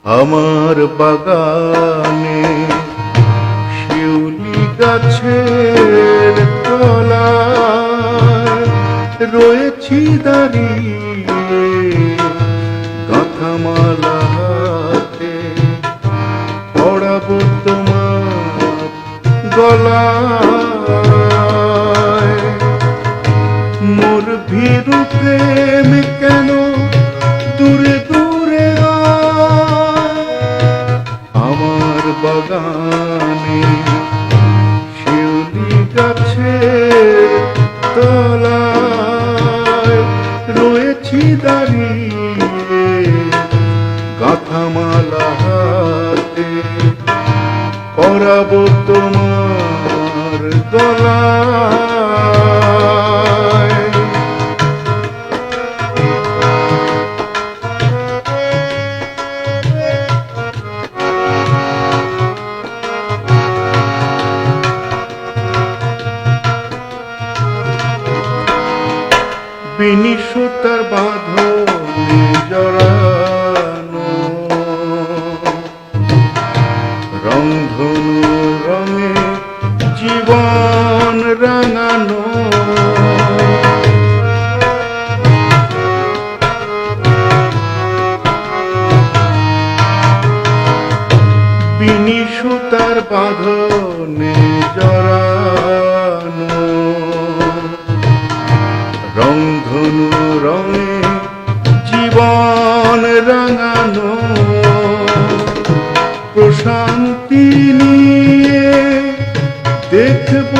আমার বাগানে শিউলি গাছের তলায় রয়েছি দাঁড়িয়ে, গাঁথামালা হাতে পড়াবো তোমার গলায়। মোর ভীরু প্রেম কেন দূরে দূরে আমার বাগানে শিউলি গাছের তলায় রয়েছি দাঁড়িয়ে, গাঁথামালা হাতে পরাবো তোমার গলায়। বিনি সুতার বাঁধনে জড়ানো, রংধনু রঙে জীবন রাঙানো। বিনি সুতার বাঁধনে জড়ানো, রংধনু রঙে জীবন রাঙানো। প্রশান্তি নিয়ে দেখব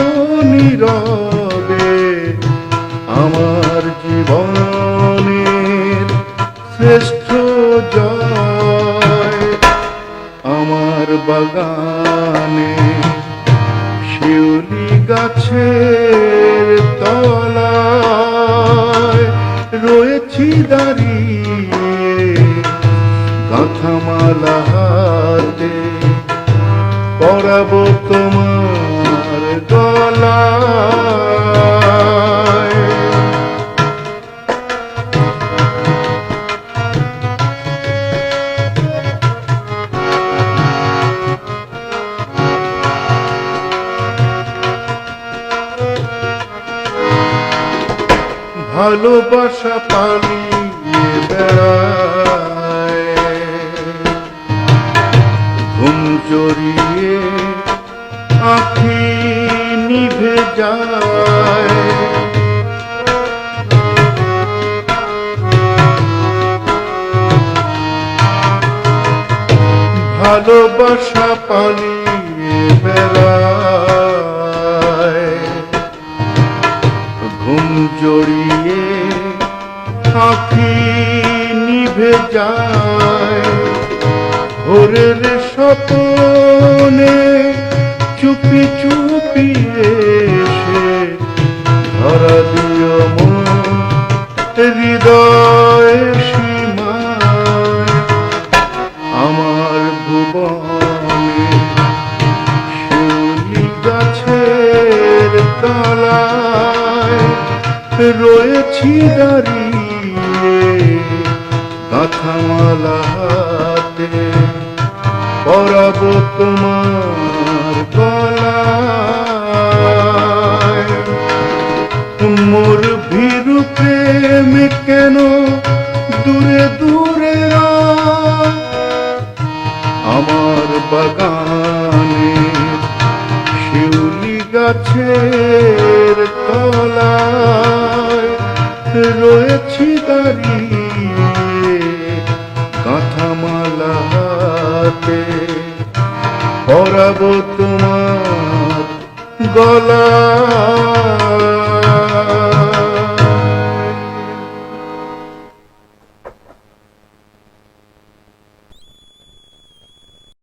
নীরবে আমার জীবনের শ্রেষ্ঠ জয়। আমার বাগানে শিউলি গাছের তলায় রয়েছি দাঁড়িয়ে, গাঁথামালা হাতে পরাবো তোমার গলায়। ভালোবাসা পালিয়ে বেড়ায়, ঘুম জড়িয়ে আঁখি নিভে যায়। ভালোবাসা পালিয়ে বেড়ায়, ঘুম জড়িয়ে আঁখি নিভে যায়। ভোরের স্বপনে চুপি চুপি এসে ধরা দিও মন হৃদয় সীমায়। আমার ভুবনে শিউলি গাছের তলায় রয়েছি দাঁড়িয়ে, গাঁথামালা হাতে পরাবো তোমার গলায়। মোর ভীরু প্রেম কেন দূরে দূরে আমার বাগানে শিউলি গাছের তলায় রয়েছি দাঁড়িয়ে, গাঁথামালা হাতে পরাবো তোমার গলায়।